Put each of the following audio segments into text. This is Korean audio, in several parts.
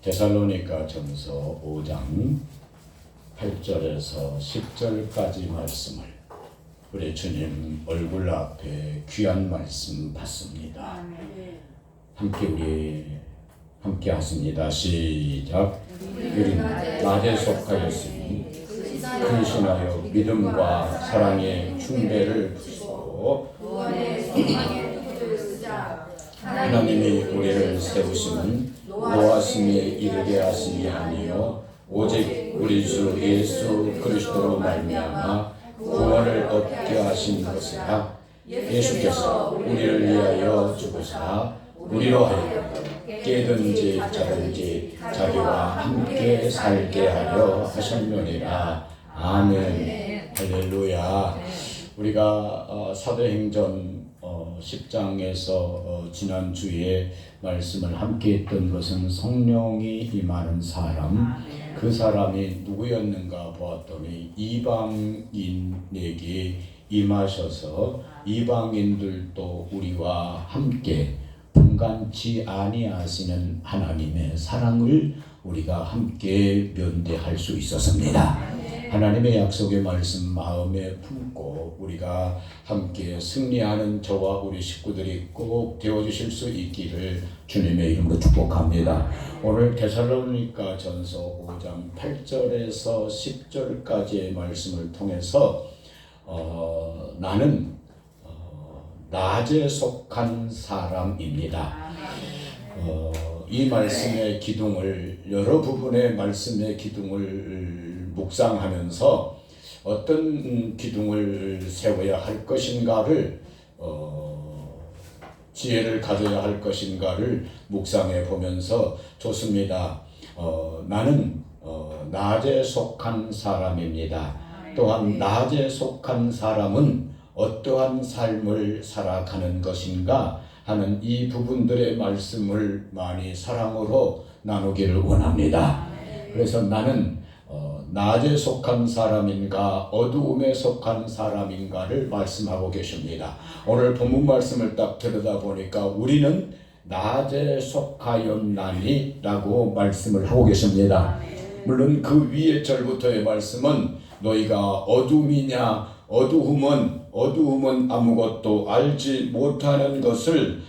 데살로니가 전서 5장 8절에서 10절까지 말씀을 우리 주님 얼굴 앞에 귀한 말씀 받습니다. 함께 하십니다. 시작. 우리는 낮에 속하였으니 근신하여 믿음과 사랑의 흉배를 부수고 하나님이 우리를 세우시는 노하심에 이르게 하심이 아니요 오직 우리 주 예수 그리스도로 말미암아 구원을 얻게 하신 것이라. 예수께서 우리를 위하여 죽으사 우리로 하여금 깨든지 자든지 자기와 함께 살게 하려 하셨느니라. 아멘. 할렐루야. 우리가 사도행전 10장에서 지난주에 말씀을 함께 했던 것은 성령이 임하는 사람, 그 사람이 누구였는가 보았더니 이방인에게 임하셔서 이방인들도 우리와 함께 분간치 아니하시는 하나님의 사랑을 우리가 함께 면대할 수 있었습니다. 하나님의 약속의 말씀 마음에 품고 우리가 함께 승리하는 저와 우리 식구들이 꼭 되어주실 수 있기를 주님의 이름으로 축복합니다. 오늘 데살로니가 전서 5장 8절에서 10절까지의 말씀을 통해서 나는 낮에 속한 사람입니다. 이 말씀의 기둥을, 여러 부분의 말씀의 기둥을 묵상하면서 어떤 기둥을 세워야 할 것인가를, 지혜를 가져야 할 것인가를 묵상해 보면서 좋습니다. 나는 낮에 속한 사람입니다. 또한 낮에 속한 사람은 어떠한 삶을 살아가는 것인가 하는 이 부분들의 말씀을 많이 사랑으로 나누기를 원합니다. 그래서 나는 낮에 속한 사람인가 어두움에 속한 사람인가를 말씀하고 계십니다. 오늘 본문 말씀을 딱 들여다보니까 우리는 낮에 속하였나니 라고 말씀을 하고 계십니다. 물론 그 위에 절부터의 말씀은 너희가 어둠이냐 어두움은 아무것도 알지 못하는 것을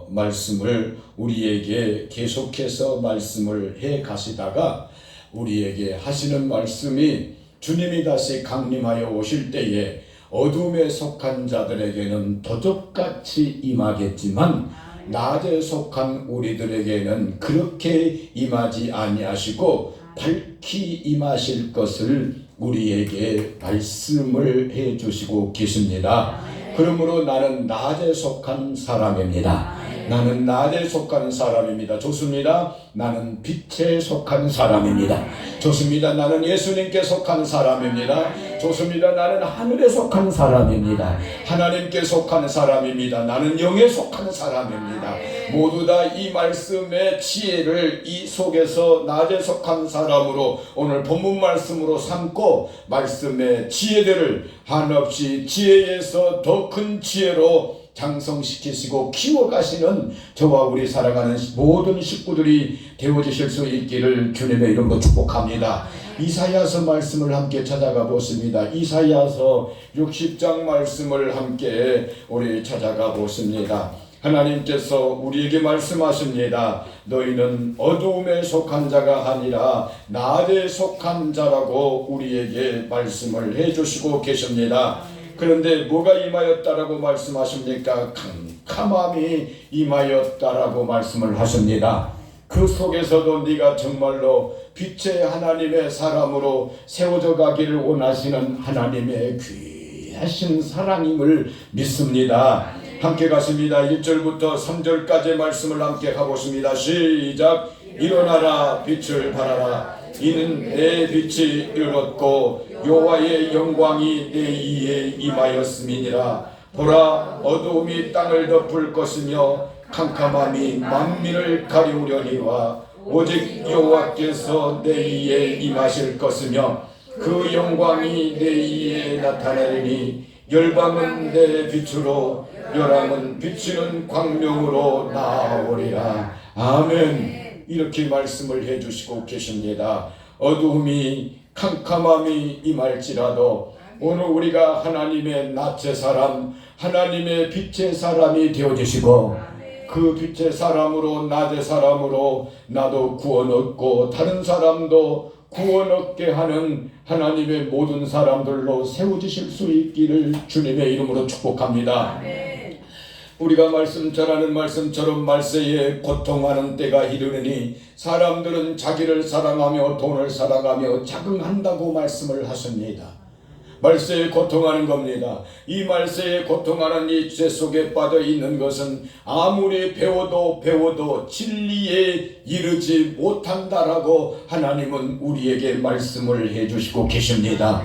말씀을 우리에게 계속해서 말씀을 해 가시다가 우리에게 하시는 말씀이 주님이 다시 강림하여 오실 때에 어둠에 속한 자들에게는 도적같이 임하겠지만 낮에 속한 우리들에게는 그렇게 임하지 아니하시고 밝히 임하실 것을 우리에게 말씀을 해 주시고 계십니다. 그러므로 나는 낮에 속한 사람입니다. 나는 낮에 속한 사람입니다. 좋습니다. 나는 빛에 속한 사람입니다. 좋습니다. 나는 예수님께 속한 사람입니다. 좋습니다. 나는 하늘에 속한 사람입니다. 하나님께 속한 사람입니다. 나는 영에 속한 사람입니다. 모두 다 이 말씀의 지혜를 이 속에서 낮에 속한 사람으로 오늘 본문 말씀으로 삼고 말씀의 지혜들을 한없이 지혜에서 더 큰 지혜로 장성시키시고 키워가시는 저와 우리 살아가는 모든 식구들이 되어주실 수 있기를 주님의 이름으로 축복합니다. 이사야서 말씀을 함께 찾아가 보십니다. 이사야서 60장 말씀을 함께 우리 찾아가 보십니다. 하나님께서 우리에게 말씀하십니다. 너희는 어두움에 속한 자가 아니라 낮에 속한 자라고 우리에게 말씀을 해주시고 계십니다. 그런데 뭐가 임하였다라고 말씀하십니까? 캄캄함이 임하였다라고 말씀을 하십니다. 그 속에서도 네가 정말로 빛의 하나님의 사람으로 세워져 가기를 원하시는 하나님의 귀하신 사랑임을 믿습니다. 함께 가십니다. 1절부터 3절까지의 말씀을 함께 가보십니다. 시작. 일어나라 빛을 발하라. 이는 내 빛이 이르렀고 여호와의 영광이 내 위에 임하였음이니라. 보라, 어두움이 땅을 덮을 것이며 캄캄함이 만민을 가리우려니와 오직 여호와께서 내 위에 임하실 것이며 그 영광이 내 위에 나타나리니 열방은 내 빛으로 열왕은 비치는 광명으로 나오리라. 아멘. 이렇게 말씀을 해주시고 계십니다. 어두움이 캄캄함이 임할지라도 오늘 우리가 하나님의 낯의 사람, 하나님의 빛의 사람이 되어주시고 그 빛의 사람으로, 낮의 사람으로 나도 구원 얻고 다른 사람도 구원 얻게 하는 하나님의 모든 사람들로 세워주실 수 있기를 주님의 이름으로 축복합니다. 우리가 잘 아는 말씀처럼 말세에 고통하는 때가 이르느니 사람들은 자기를 사랑하며 돈을 사랑하며 자긍한다고 말씀을 하십니다. 말세에 고통하는 겁니다. 이 말세에 고통하는 이 죄 속에 빠져 있는 것은 아무리 배워도 진리에 이르지 못한다라고 하나님은 우리에게 말씀을 해주시고 계십니다.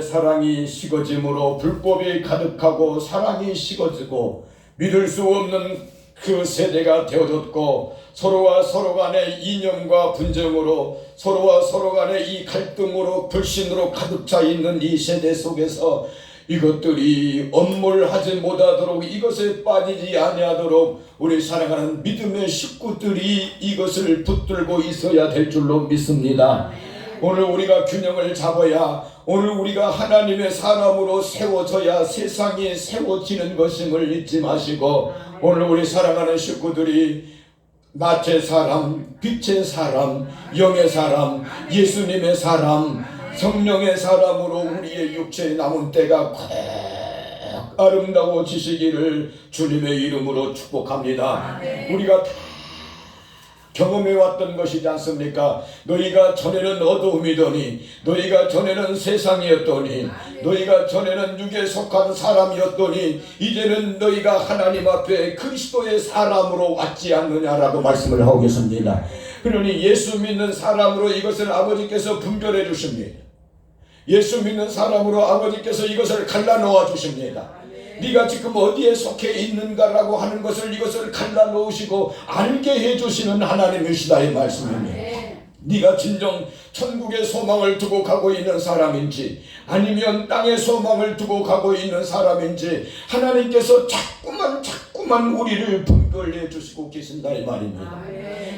사랑이 식어짐으로 불법이 가득하고 사랑이 식어지고 믿을 수 없는 그 세대가 되어졌고 서로와 서로 간의 이념과 분쟁으로 서로와 서로 간의 이 갈등으로 불신으로 가득 차 있는 이 세대 속에서 이것들이 엄몰하지 못하도록 이것에 빠지지 아니하도록 우리 사랑하는 믿음의 식구들이 이것을 붙들고 있어야 될 줄로 믿습니다. 오늘 우리가 균형을 잡아야 오늘 우리가 하나님의 사람으로 세워져야 세상이 세워지는 것임을 잊지 마시고 오늘 우리 사랑하는 식구들이 낯의 사람, 빛의 사람, 영의 사람, 예수님의 사람, 성령의 사람으로 우리의 육체에 남은 때가 꼭 아름다워지시기를 주님의 이름으로 축복합니다. 우리가 다 경험해왔던 것이지 않습니까? 너희가 전에는 어두움이더니 너희가 전에는 세상이었더니 너희가 전에는 육에 속한 사람이었더니 이제는 너희가 하나님 앞에 그리스도의 사람으로 왔지 않느냐라고 말씀을 하고 계십니다. 그러니 예수 믿는 사람으로 이것을 아버지께서 분별해 주십니다. 예수 믿는 사람으로 아버지께서 이것을 갈라놓아 주십니다. 네가 지금 어디에 속해 있는가라고 하는 것을 이것을 갈라놓으시고 알게 해주시는 하나님이시다 이 말씀입니다. 네가 진정 천국의 소망을 두고 가고 있는 사람인지 아니면 땅의 소망을 두고 가고 있는 사람인지 하나님께서 자꾸만 우리를 분별해 주시고 계신다 이 말입니다.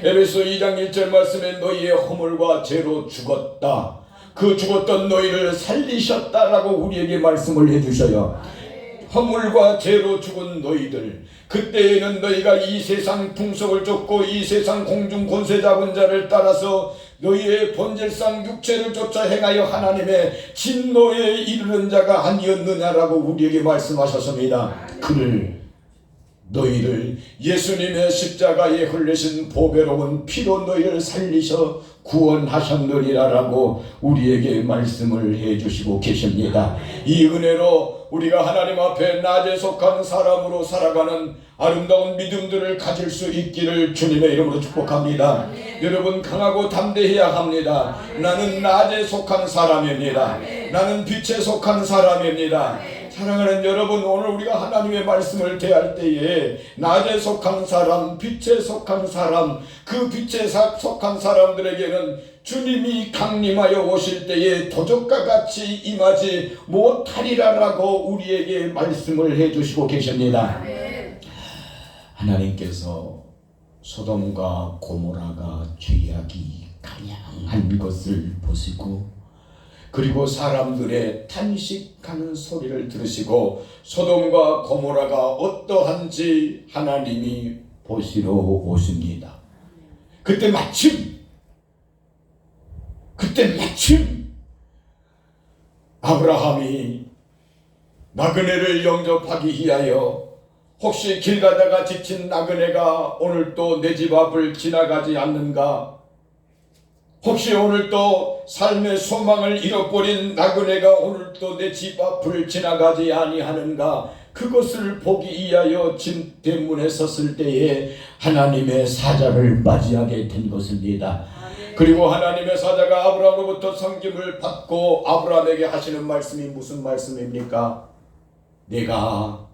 에베소 2장 1절 말씀에 너희의 허물과 죄로 죽었다. 그 죽었던 너희를 살리셨다라고 우리에게 말씀을 해주셔요. 허물과 죄로 죽은 너희들 그때에는 너희가 이 세상 풍속을 쫓고 이 세상 공중 권세 잡은 자를 따라서 너희의 본질상 육체를 쫓아 행하여 하나님의 진노에 이르는 자가 아니었느냐라고 우리에게 말씀하셨습니다. 너희를 예수님의 십자가에 흘리신 보배로운 피로 너희를 살리셔 구원하셨느니라라고 우리에게 말씀을 해주시고 계십니다. 이 은혜로 우리가 하나님 앞에 낮에 속한 사람으로 살아가는 아름다운 믿음들을 가질 수 있기를 주님의 이름으로 축복합니다. 여러분 강하고 담대해야 합니다. 나는 낮에 속한 사람입니다. 나는 빛에 속한 사람입니다. 사랑하는 여러분, 오늘 우리가 하나님의 말씀을 대할 때에 낮에 속한 사람, 빛에 속한 사람, 그 빛에 속한 사람들에게는 주님이 강림하여 오실 때에 도적과 같이 임하지 못하리라라고 우리에게 말씀을 해주시고 계십니다. 하나님께서 소돔과 고모라가 죄악이 가량한 것을 보시고 그리고 사람들의 탄식하는 소리를 들으시고 소돔과 고모라가 어떠한지 하나님이 보시러 오십니다. 그때 마침 아브라함이 나그네를 영접하기 위하여 혹시 길 가다가 지친 나그네가 오늘 또 내 집 앞을 지나가지 않는가? 혹시 오늘 또 삶의 소망을 잃어버린 나그네가 오늘 또 내 집 앞을 지나가지 아니하는가? 그것을 보기 위하여 진대문에 섰을 때에 하나님의 사자를 맞이하게 된 것입니다. 그리고 하나님의 사자가 아브라함으로부터 섬김을 받고 아브라함에게 하시는 말씀이 무슨 말씀입니까? 내가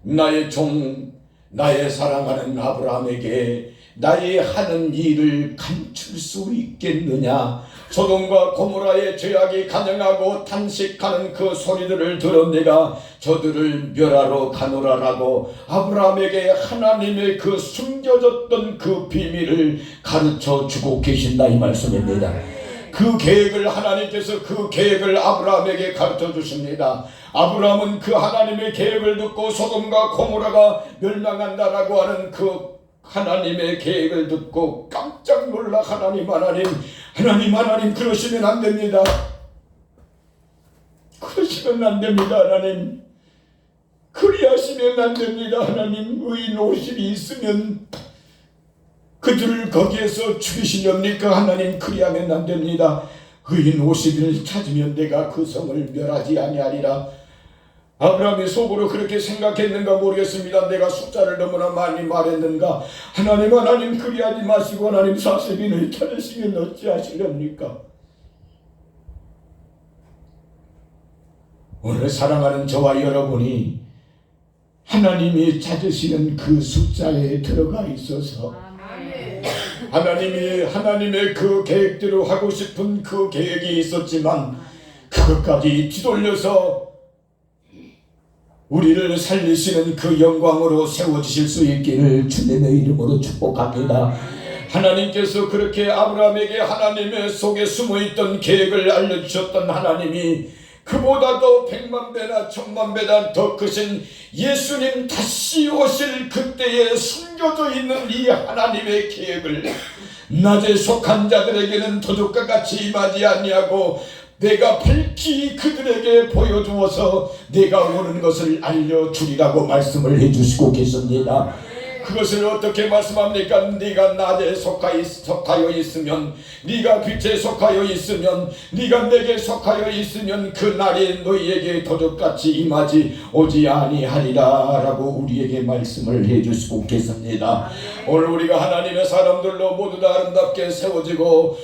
나의 종, 나의 사랑하는 아브라함에게 나의 하는 일을 감출 수 있겠느냐? 소돔과 고모라의 죄악이 가증하고 탄식하는 그 소리들을 들은 내가 저들을 멸하러 가노라라고 아브라함에게 하나님의 그 숨겨졌던 그 비밀을 가르쳐 주고 계신다, 이 말씀입니다. 그 계획을 하나님께서 그 계획을 아브라함에게 가르쳐 주십니다. 아브라함은 그 하나님의 계획을 듣고 소돔과 고모라가 멸망한다라고 하는 그 하나님의 계획을 듣고 깜짝 놀라 하나님 그러시면 안 됩니다. 그러시면 안 됩니다. 하나님 그리하시면 안 됩니다. 하나님 의인 50이 있으면 그들을 거기에서 죽이시렵니까? 하나님 그리하면 안 됩니다. 의인 50을 찾으면 내가 그 성을 멸하지 아니하리라. 아브라함이 속으로 그렇게 생각했는가 모르겠습니다. 내가 숫자를 너무나 많이 말했는가? 하나님 그리하지 마시고 하나님 40인을 찾으시면 어찌하시렵니까? 오늘 사랑하는 저와 여러분이 하나님이 찾으시는 그 숫자에 들어가 있어서 하나님의 그 계획대로 하고 싶은 그 계획이 있었지만 그것까지 뒤돌려서 우리를 살리시는 그 영광으로 세워주실 수 있기를 주님의 이름으로 축복합니다. 하나님께서 그렇게 아브라함에게 하나님의 속에 숨어있던 계획을 알려주셨던 하나님이 그보다도 100만 배나 1000만 배나 더 크신 예수님 다시 오실 그때에 숨겨져 있는 이 하나님의 계획을 낮에 속한 자들에게는 도둑과 같이 임하지 아니하고 내가 밝히 그들에게 보여주어서 내가 오는 것을 알려주리라고 말씀을 해주시고 계십니다. 그것을 어떻게 말씀합니까? 네가 낮에 속하여 있으면, 네가 빛에 속하여 있으면, 네가 내게 속하여 있으면 그 날이 너희에게 도둑같이 임하지 오지 아니하리라 라고 우리에게 말씀을 해주시고 계십니다. 오늘 우리가 하나님의 사람들로 모두 다 아름답게 세워지고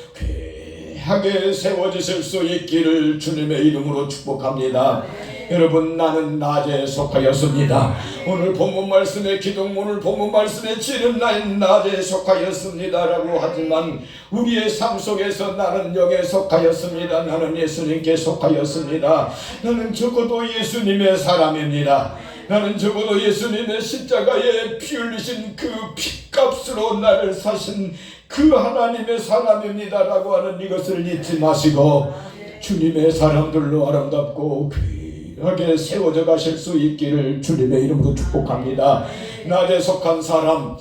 하게 세워지실 수 있기를 주님의 이름으로 축복합니다. 여러분, 나는 낮에 속하였습니다. 오늘 본문 말씀의 기둥, 오늘 본문 말씀의 지는 나는 낮에 속하였습니다 라고 하지만 우리의 삶 속에서 나는 영에 속하였습니다. 나는 예수님께 속하였습니다. 나는 적어도 예수님의 사람입니다. 나는 적어도 예수님의 십자가에 피 흘리신 그 피값으로 나를 사신 그 하나님의 사람입니다 라고 하는 이것을 잊지 마시고 주님의 사람들로 아름답고 귀하게 세워져 가실 수 있기를 주님의 이름으로 축복합니다. 낮에 속한 사람은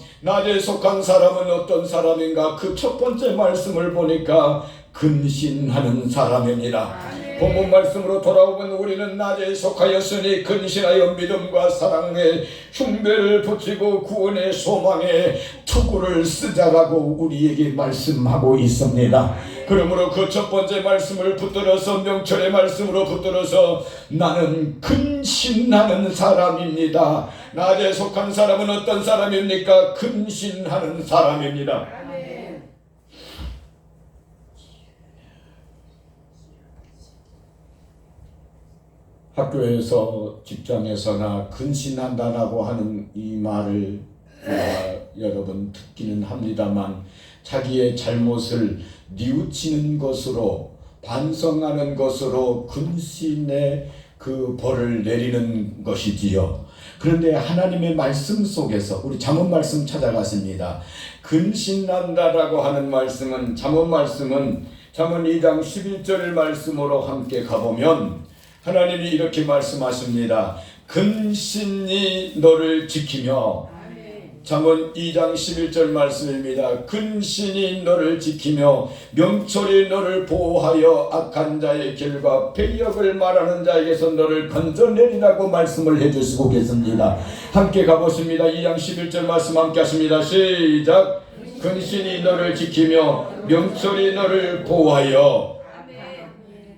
어떤 사람인가? 그 첫 번째 말씀을 보니까 근신하는 사람입니다. 본문 말씀으로 돌아오면 우리는 낮에 속하였으니 근신하여 믿음과 사랑에 흉배를 붙이고 구원의 소망에 투구를 쓰자라고 우리에게 말씀하고 있습니다. 그러므로 그 첫 번째 말씀을 붙들어서 명철의 말씀으로 붙들어서 나는 근신하는 사람입니다. 낮에 속한 사람은 어떤 사람입니까? 근신하는 사람입니다. 학교에서 직장에서나 근신한다라고 하는 이 말을 여러분 듣기는 합니다만 자기의 잘못을 뉘우치는 것으로 반성하는 것으로 근신의 그 벌을 내리는 것이지요. 그런데 하나님의 말씀 속에서 우리 잠언 말씀 찾아갔습니다. 근신한다라고 하는 말씀은 잠언 2장 11절 말씀으로 함께 가보면 하나님이 이렇게 말씀하십니다. 근신이 너를 지키며, 잠언 2장 11절 말씀입니다. 근신이 너를 지키며 명철이 너를 보호하여 악한 자의 길과 배역을 말하는 자에게서 너를 건져내리라고 말씀을 해주시고 계십니다. 함께 가보십니다. 2장 11절 말씀 함께 하십니다. 시작. 근신이 너를 지키며 명철이 너를 보호하여,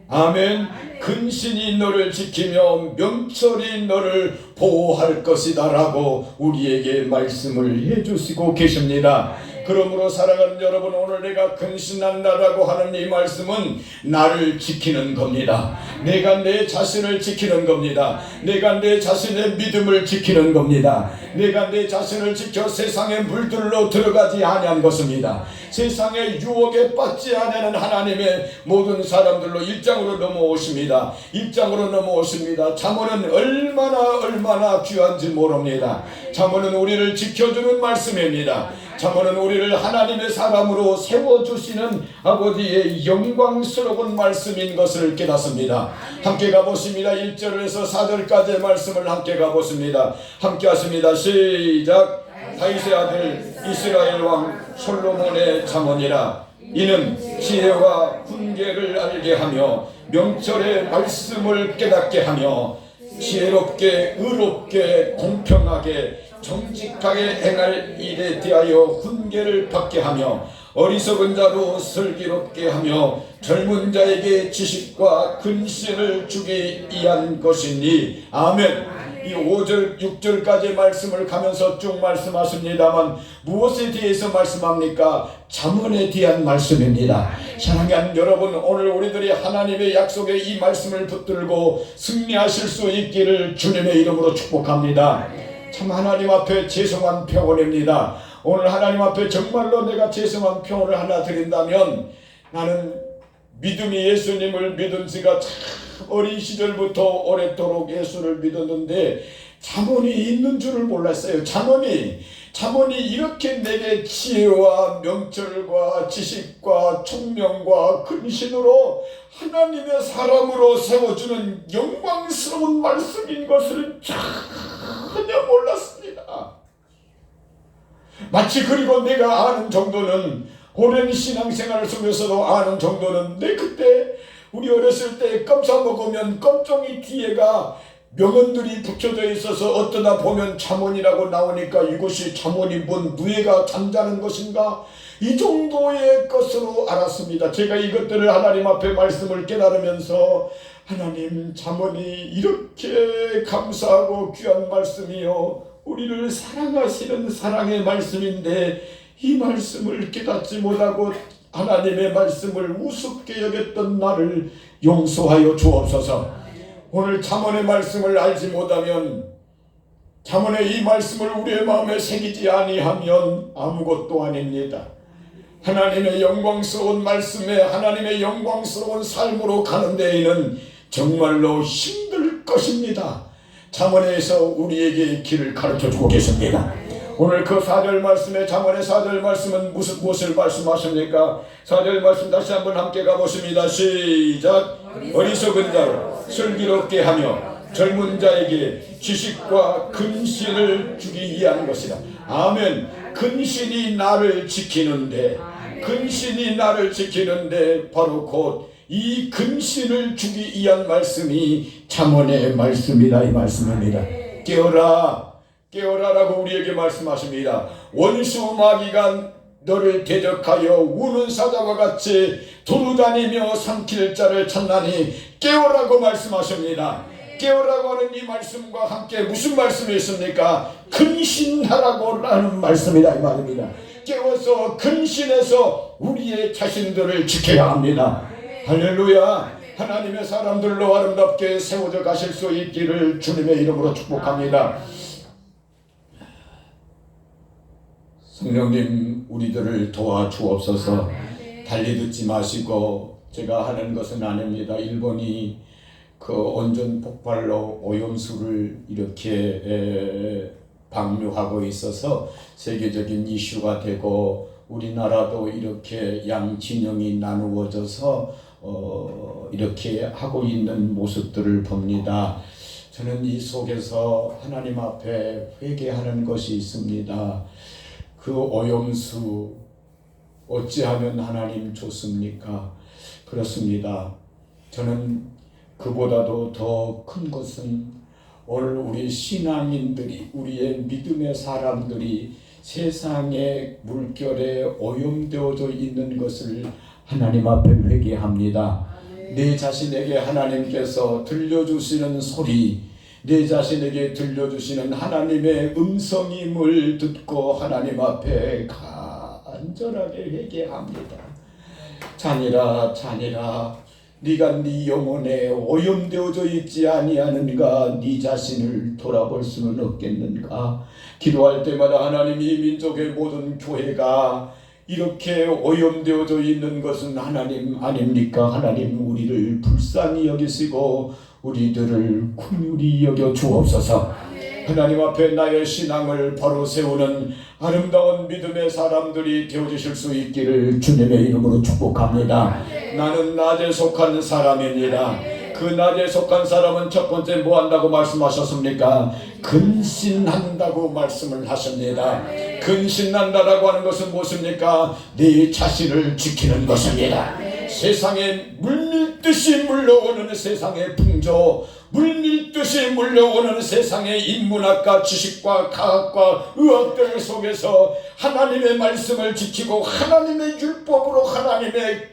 아멘. 근신이 너를 지키며 명철이 너를 보호할 것이다 라고 우리에게 말씀을 해주시고 계십니다. 그러므로 사랑하는 여러분, 오늘 내가 근신한다라고 하는 이 말씀은 나를 지키는 겁니다. 내가 내 자신을 지키는 겁니다. 내가 내 자신의 믿음을 지키는 겁니다. 내가 내 자신을 지켜 세상의 물들로 들어가지 아니한 것입니다. 세상의 유혹에 빠지지 아니하는 하나님의 모든 사람들로 1장으로 넘어오십니다. 1장으로 넘어오십니다. 잠언은 얼마나 귀한지 모릅니다. 잠언은 우리를 지켜주는 말씀입니다. 잠언은 우리를 하나님의 사람으로 세워주시는 아버지의 영광스러운 말씀인 것을 깨닫습니다. 함께 가보십니다. 1절에서 4절까지의 말씀을 함께 가보십니다. 함께 하십니다. 시작. 다윗의 아들 이스라엘 왕 솔로몬의 잠언이라. 이는 지혜와 훈계를 알게 하며 명철의 말씀을 깨닫게 하며 지혜롭게 의롭게 공평하게 정직하게 행할 일에 대하여 훈계를 받게 하며 어리석은 자로 슬기롭게 하며 젊은 자에게 지식과 근신을 주기 위한 것이니. 아멘. 이 5절 6절까지 말씀을 가면서 쭉 말씀하십니다만 무엇에 대해서 말씀합니까? 잠언에 대한 말씀입니다. 사랑하는 여러분, 오늘 우리들이 하나님의 약속에 이 말씀을 붙들고 승리하실 수 있기를 주님의 이름으로 축복합니다. 참 하나님 앞에 죄송한 평언입니다. 오늘 하나님 앞에 정말로 내가 죄송한 평언을 하나 드린다면, 나는 믿음이 예수님을 믿은 지가 참 어린 시절부터 오랫도록 예수를 믿었는데 잠언이 있는 줄을 몰랐어요. 잠언이 이렇게 내게 지혜와 명철과 지식과 총명과 근신으로 하나님의 사람으로 세워주는 영광스러운 말씀인 것을 전혀 몰랐습니다. 마치 그리고 내가 아는 정도는, 오랜 신앙생활 속에서도 아는 정도는, 내 그때 우리 어렸을 때 껌 사 먹으면 껌종이 뒤에가 명언들이 붙여져 있어서 어떠다 보면 잠언이라고 나오니까 이것이 잠언이 뭔 누에가 잠자는 것인가, 이 정도의 것으로 알았습니다. 제가 이것들을 하나님 앞에 말씀을 깨달으면서, 하나님, 잠언이 이렇게 감사하고 귀한 말씀이요, 우리를 사랑하시는 사랑의 말씀인데 이 말씀을 깨닫지 못하고 하나님의 말씀을 우습게 여겼던 나를 용서하여 주옵소서. 오늘 잠언의 말씀을 알지 못하면, 잠언의 이 말씀을 우리의 마음에 새기지 아니하면 아무것도 아닙니다. 하나님의 영광스러운 말씀에 하나님의 영광스러운 삶으로 가는 데에는 정말로 힘들 것입니다. 잠언에서 우리에게 길을 가르쳐주고 계십니다. 오늘 그 4절 말씀에, 잠언의 4절 말씀은 무엇을 말씀하십니까? 4절 말씀 다시 한번 함께 가보십니다. 시작. 어리석은 자로 슬기롭게 하며 젊은 자에게 지식과 근신을 주기 위한 것이다. 아멘. 근신이 나를 지키는데, 바로 곧 이 근신을 주기 위한 말씀이 잠언의 말씀이다, 이 말씀입니다. 깨어라라고 우리에게 말씀하십니다. 원수 마귀가 너를 대적하여 우는 사자와 같이 두루다니며 삼킬 자를 찾나니 깨어라고 말씀하십니다. 깨어라고 하는 이 말씀과 함께 무슨 말씀이 있습니까? 근신하라고 하는 말씀이다, 이 말입니다. 깨워서 근신해서 우리의 자신들을 지켜야 합니다. 할렐루야. 하나님의 사람들로 아름답게 세워져 가실 수 있기를 주님의 이름으로 축복합니다. 성령님, 우리들을 도와주옵소서. 달리 듣지 마시고, 제가 하는 것은 아닙니다. 일본이 그 원전 폭발로 오염수를 이렇게 방류하고 있어서 세계적인 이슈가 되고, 우리나라도 이렇게 양진영이 나누어져서 이렇게 하고 있는 모습들을 봅니다. 저는 이 속에서 하나님 앞에 회개하는 것이 있습니다. 그 오염수 어찌하면 하나님 좋습니까? 그렇습니다. 저는 그보다도 더 큰 것은 오늘 우리 신앙인들이, 우리의 믿음의 사람들이 세상의 물결에 오염되어져 있는 것을 하나님 앞에 회개합니다. 내 자신에게 하나님께서 들려주시는 소리, 내 자신에게 들려주시는 하나님의 음성임을 듣고 하나님 앞에 간절하게 회개합니다. 자녀라 자녀라, 네가 네 영혼에 오염되어져 있지 아니하는가? 네 자신을 돌아볼 수는 없겠는가? 기도할 때마다 하나님, 이 민족의 모든 교회가 이렇게 오염되어져 있는 것은 하나님 아닙니까? 하나님, 우리를 불쌍히 여기시고 우리들을 긍휼히 여겨 주옵소서. 하나님 앞에 나의 신앙을 바로 세우는 아름다운 믿음의 사람들이 되어주실 수 있기를 주님의 이름으로 축복합니다. 나는 낮에 속한 사람입니다. 그 낮에 속한 사람은 첫 번째 뭐 한다고 말씀하셨습니까? 근신한다고 말씀을 하십니다. 근신한다라고 하는 것은 무엇입니까? 네 자신을 지키는 것입니다. 세상에 물밀듯이 물러오는 세상의 풍조, 물밀듯이 물려오는 세상의 인문학과 지식과 과학과 의학들 속에서 하나님의 말씀을 지키고 하나님의 율법으로 하나님의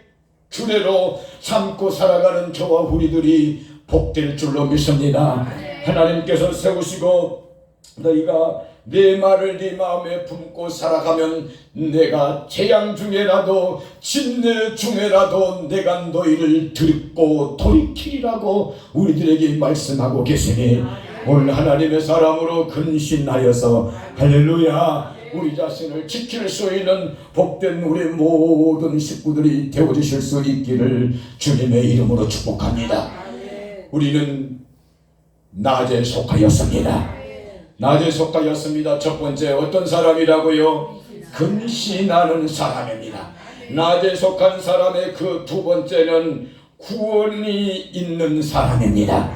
규례로 삼고 살아가는 저와 우리들이 복될 줄로 믿습니다. 하나님께서 세우시고 너희가 내 말을 네 마음에 품고 살아가면 내가 재앙 중에라도 진내 중에라도 내가 너희를 듣고 돌이키리라고 우리들에게 말씀하고 계시니 오늘 하나님의 사람으로 근신하여서 할렐루야, 우리 자신을 지킬 수 있는 복된 우리 모든 식구들이 되어주실 수 있기를 주님의 이름으로 축복합니다. 우리는 낮에 속하였습니다. 낮에 속하였습니다. 첫 번째 어떤 사람이라고요? 근신하는 사람입니다. 낮에 속한 사람의 그 두 번째는 구원이 있는 사람입니다.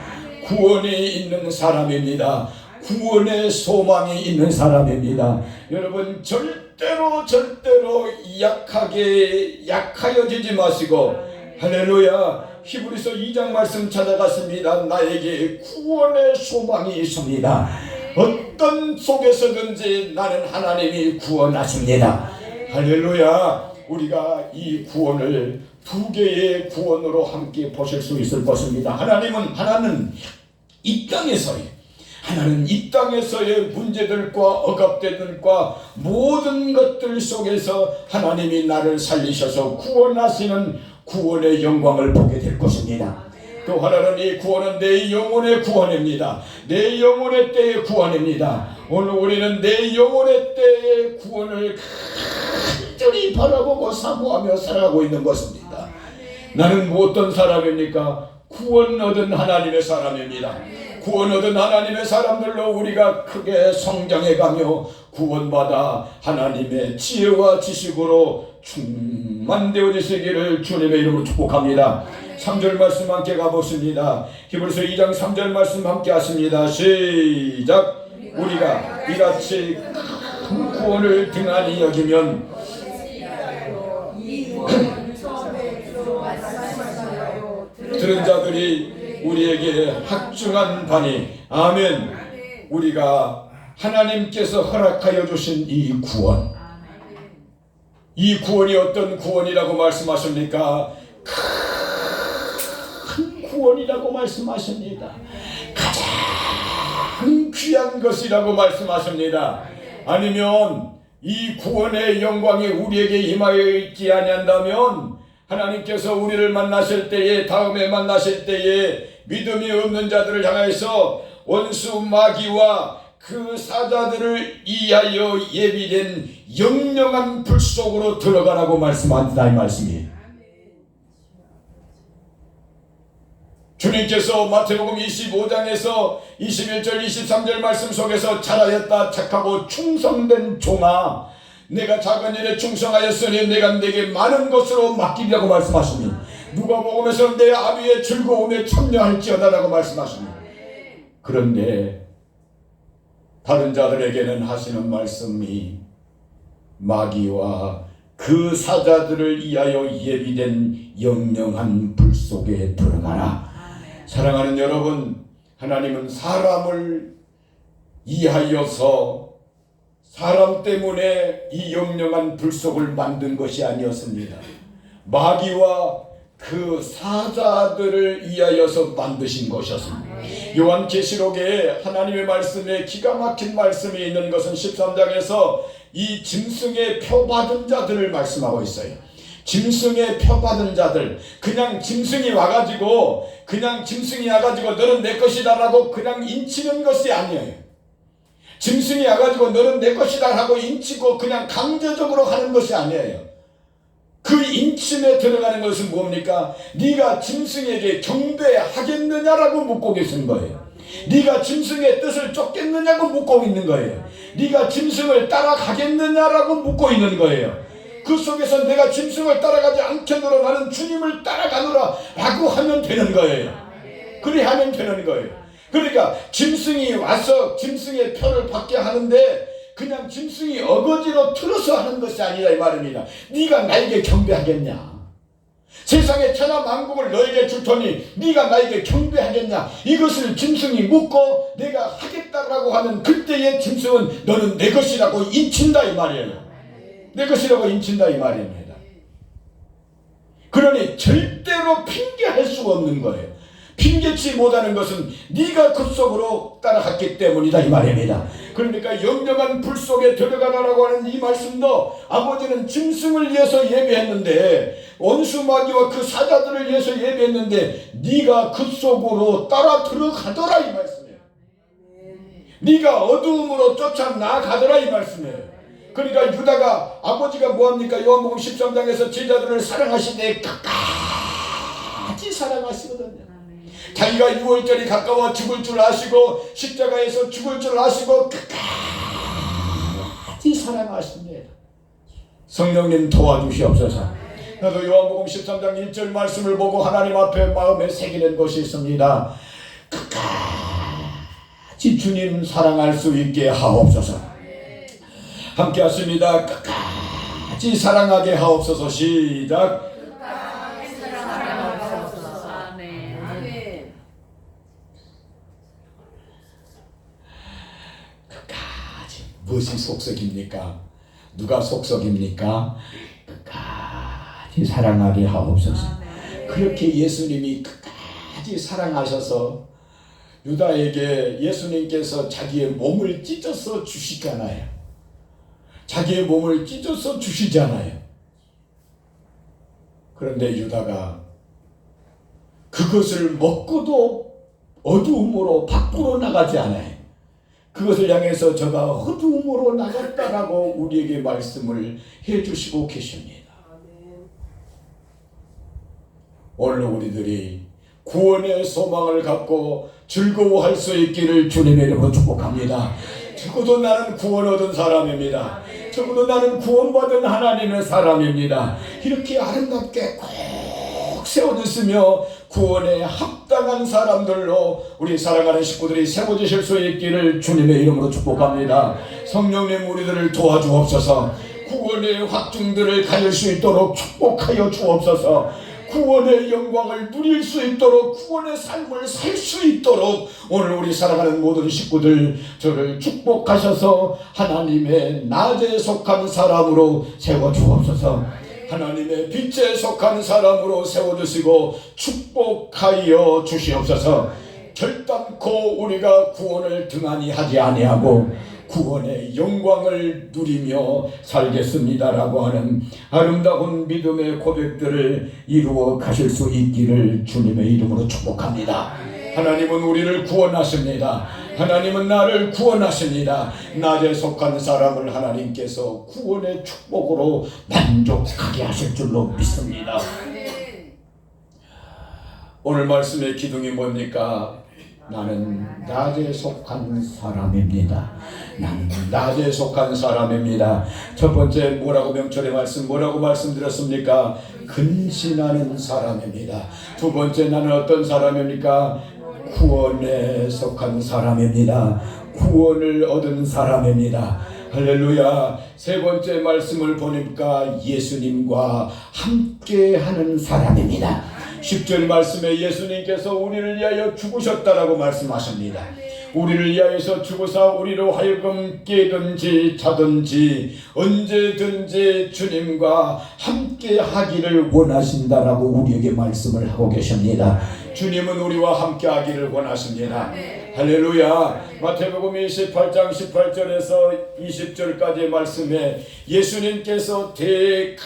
구원이 있는 사람입니다. 구원의 소망이 있는 사람입니다. 여러분, 절대로 약하여지지 마시고 할렐루야, 히브리서 2장 말씀 찾아갔습니다. 나에게 구원의 소망이 있습니다. 어떤 속에서든지 나는 하나님이 구원하십니다. 할렐루야, 우리가 이 구원을 두 개의 구원으로 함께 보실 수 있을 것입니다. 하나는 이 땅에서의 문제들과 억압들과 모든 것들 속에서 하나님이 나를 살리셔서 구원하시는 구원의 영광을 보게 될 것입니다. 또 하나는 이 구원은 내 영혼의 구원입니다. 내 영혼의 때의 구원입니다. 오늘 우리는 내 영혼의 때의 구원을 간절히 바라보고 사모하며 살아가고 있는 것입니다. 나는 어떤 사람입니까? 구원 얻은 하나님의 사람입니다. 구원 얻은 하나님의 사람들로 우리가 크게 성장해가며 구원받아 하나님의 지혜와 지식으로 충만되어지시기를 주님의 이름으로 축복합니다. 3절 말씀 함께 가보십니다. 히브리서 2장 3절 말씀 함께 하십니다. 시작. 우리가 이같이 큰 구원을 등한히 여기면 들은 자들이 우리에게 확증한 바니 아멘. 우리가 하나님께서 허락하여 주신 이 구원, 이 구원이 어떤 구원이라고 말씀하십니까? 큰 구원이라고 말씀하십니다. 가장 귀한 것이라고 말씀하십니다. 아니면 이 구원의 영광이 우리에게 임하여 있지 아니한다면 하나님께서 우리를 만나실 때에, 다음에 만나실 때에 믿음이 없는 자들을 향해서 원수 마귀와 그 사자들을 위하여 예비된 영영한 불 속으로 들어가라고 말씀한다, 이 말씀이에요. 주님께서 마태복음 25장에서 21절 23절 말씀 속에서 잘하였다 착하고 충성된 종아, 내가 작은 일에 충성하였으니 내가 내게 많은 것으로 맡기리라고 말씀하시니, 누가복음에서 내 아비의 즐거움에 참여할지어다라고 말씀하십니다. 그런데 다른 자들에게는 하시는 말씀이 마귀와 그 사자들을 위하여 예비된 영영한 불 속에 들어가라. 사랑하는 여러분, 하나님은 사람을 이하여서 사람 때문에 이 영영한 불 속을 만든 것이 아니었습니다. 마귀와 그 사자들을 위하여서 만드신 것이었습니다. 요한계시록에 하나님의 말씀에 기가 막힌 말씀이 있는 것은 13장에서 이 짐승의 표 받은 자들을 말씀하고 있어요. 짐승의 표 받은 자들, 그냥 짐승이 와가지고 너는 내 것이다라고 그냥 인치는 것이 아니에요. 짐승이 와가지고 너는 내 것이다 하고 인치고 그냥 강제적으로 하는 것이 아니에요. 그 인침에 들어가는 것은 뭡니까? 네가 짐승에게 경배하겠느냐라고 묻고 계신 거예요. 네가 짐승의 뜻을 쫓겠느냐고 묻고 있는 거예요. 네가 짐승을 따라가겠느냐라고 묻고 있는 거예요. 그 속에서 내가 짐승을 따라가지 않겠노라, 나는 주님을 따라가노라 라고 하면 되는 거예요. 그리 하면 되는 거예요. 그러니까 짐승이 와서 짐승의 표를 받게 하는데 그냥 짐승이 어거지로 틀어서 하는 것이 아니라 이 말입니다. 네가 나에게 경배하겠냐? 세상의 천하 만국을 너에게 줄 터니 네가 나에게 경배하겠냐? 이것을 짐승이 묻고 내가 하겠다라고 하면 그때의 짐승은 너는 내 것이라고 인친다 이 말이에요. 내 것이라고 인친다 이 말입니다. 그러니 절대로 핑계할 수가 없는 거예요. 핑계치 못하는 것은 네가 그 속으로 따라갔기 때문이다 이 말입니다. 그러니까 영영한 불 속에 들어가라고 하는 이 말씀도 아버지는 짐승을 위해서 예배했는데, 원수마귀와 그 사자들을 위해서 예배했는데 네가 그 속으로 따라 들어가더라 이 말씀이에요. 네가 어두움으로 쫓아 나가더라 이 말씀이에요. 그러니까 유다가 아버지가 뭐합니까? 요한복음 13장에서 제자들을 사랑하시되 끝까지 사랑하시거든요. 자기가 6월절이 가까워 죽을 줄 아시고 십자가에서 죽을 줄 아시고 끝까지 사랑하십니다. 성령님 도와주시옵소서. 나도 요한복음 13장 1절 말씀을 보고 하나님 앞에 마음에 새기는 것이 있습니다. 끝까지 주님 사랑할 수 있게 하옵소서. 함께 하십니다. 끝까지 사랑하게 하옵소서. 시작. 끝까지. 무엇이 속석입니까? 누가 속석입니까? 끝까지 사랑하게 하옵소서. 그렇게 예수님이 끝까지 사랑하셔서 유다에게 예수님께서 자기의 몸을 찢어서 주시잖아요. 자기의 몸을 찢어서 주시잖아요. 그런데 유다가 그것을 먹고도 어두움으로 밖으로 나가지 않아요. 그것을 향해서 저가 어두움으로 나갔다라고 우리에게 말씀을 해주시고 계십니다. 오늘 우리들이 구원의 소망을 갖고 즐거워할 수 있기를 주님의 이름으로 축복합니다. 적어도 나는 구원 얻은 사람입니다. 적어도 나는 구원받은 하나님의 사람입니다. 이렇게 아름답게 꼭 세워졌으며 구원에 합당한 사람들로 우리 사랑하는 식구들이 세워지실 수 있기를 주님의 이름으로 축복합니다. 성령님 우리들을 도와주옵소서. 구원의 확증들을 가질 수 있도록 축복하여 주옵소서. 구원의 영광을 누릴 수 있도록, 구원의 삶을 살 수 있도록 오늘 우리 사랑하는 모든 식구들 저를 축복하셔서 하나님의 낮에 속한 사람으로 세워주옵소서. 하나님의 빛에 속한 사람으로 세워주시고 축복하여 주시옵소서. 결단코 우리가 구원을 등한히 하지 아니하고 구원의 영광을 누리며 살겠습니다라고 하는 아름다운 믿음의 고백들을 이루어 가실 수 있기를 주님의 이름으로 축복합니다. 하나님은 우리를 구원하십니다. 하나님은 나를 구원하십니다. 낮에 속한 사람을 하나님께서 구원의 축복으로 만족하게 하실 줄로 믿습니다. 오늘 말씀의 기둥이 뭡니까? 나는 낮에 속한 사람입니다. 나는 낮에 속한 사람입니다. 첫 번째 뭐라고 명철의 말씀 뭐라고 말씀드렸습니까? 근신하는 사람입니다. 두 번째 나는 어떤 사람입니까? 구원에 속한 사람입니다. 구원을 얻은 사람입니다. 할렐루야. 세 번째 말씀을 보니까 예수님과 함께하는 사람입니다. 10절 말씀에 예수님께서 우리를 위하여 죽으셨다라고 말씀하십니다. 우리를 위하여서 죽으사 우리로 하여금 깨든지 자든지 언제든지 주님과 함께 하기를 원하신다라고 우리에게 말씀을 하고 계십니다. 주님은 우리와 함께 하기를 원하십니다. 할렐루야. 마태복음 28장 18절에서 20절까지의 말씀에 예수님께서 큰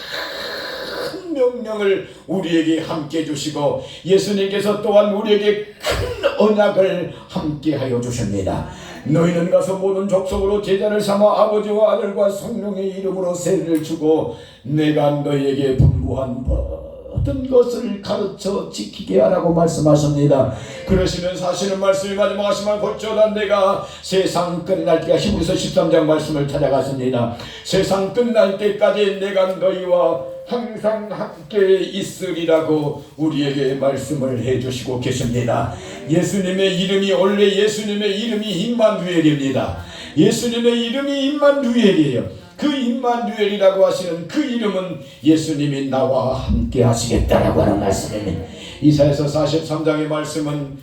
명령을 우리에게 함께 주시고 예수님께서 또한 우리에게 큰 언약을 함께 하여 주십니다. 너희는 가서 모든 족속으로 제자를 삼아 아버지와 아들과 성령의 이름으로 세례를 주고 내가 너희에게 분부한 모든 것을 가르쳐 지키게 하라고 말씀하십니다. 그러시면서 하시는 말씀이 마지막 하시면 볼지어다 내가 세상 끝날 때까지 히브리서 13장 말씀을 찾아갔습니다. 세상 끝날 때까지 내가 너희와 항상 함께 있으리라고 우리에게 말씀을 해주시고 계십니다. 예수님의 이름이 원래 예수님의 이름이 임마누엘입니다. 예수님의 이름이 임마누엘이에요. 그 임마누엘이라고 하시는 그 이름은 예수님이 나와 함께 하시겠다라고 하는 말씀입니다. 이사야서 43장의 말씀은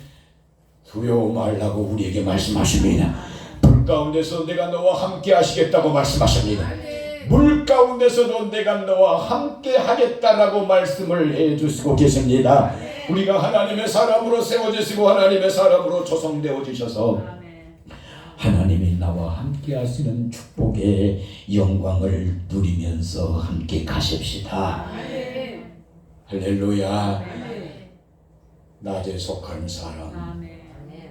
두려워 말라고 우리에게 말씀하십니다. 불 가운데서 내가 너와 함께 하시겠다고 말씀하십니다. 물 가운데서도 내가 너와 함께 하겠다라고 말씀을 해주시고 계십니다. 우리가 하나님의 사람으로 세워지시고 하나님의 사람으로 조성되어지셔서 하나님이 나와 함께 하시는 축복의 영광을 누리면서 함께 가십시다. 할렐루야. 낮에 속한 사람,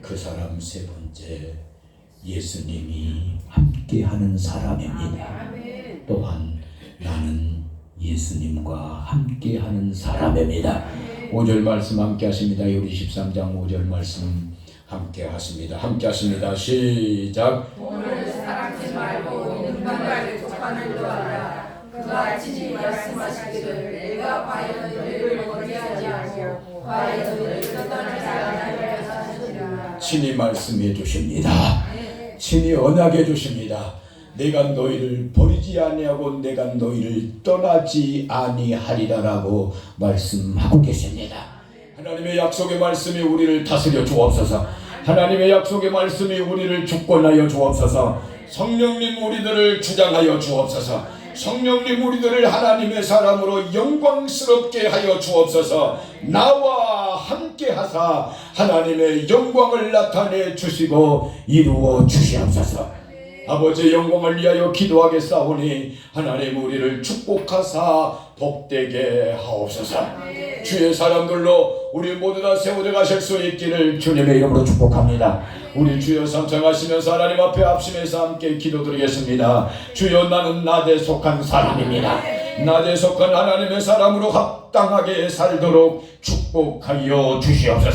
그 사람 세 번째 예수님이 함께하는 사람입니다. 또한 나는 예수님과 함께하는 사람입니다. 5절 말씀 함께 하십니다. 우리 13장 5절 말씀 함께 하십니다. 함께 하십니다. 시작. 오늘 사랑지 말고 인간에게 족하는 줄 알아. 그가 친히 말씀하시기를 내가 과연 너희를 거리하지 않고 과연 너희를 떠나지 않으려 하시리라. 친히 말씀해 주십니다. 친히 언약해 주십니다. 내가 너희를 버리지 아니하고 내가 너희를 떠나지 아니하리라라고 말씀하고 계십니다. 하나님의 약속의 말씀이 우리를 다스려 주옵소서. 하나님의 약속의 말씀이 우리를 주권하여 주옵소서. 성령님 우리들을 주장하여 주옵소서. 성령님 우리들을 하나님의 사람으로 영광스럽게 하여 주옵소서. 나와 함께 하사 하나님의 영광을 나타내 주시고 이루어 주시옵소서. 아버지의 영광을 위하여 기도하겠사오니 하나님 우리를 축복하사 복되게 하옵소서. 주의 사람들로 우리 모두 다 세워져 가실 수 있기를 주님의 이름으로 축복합니다. 우리 주여 삼창하시면서 하나님 앞에 합심해서 함께 기도드리겠습니다. 주여 나는 낮에 속한 사람입니다. 낮에 속한 하나님의 사람으로 합당하게 살도록 축복하여 주시옵소서.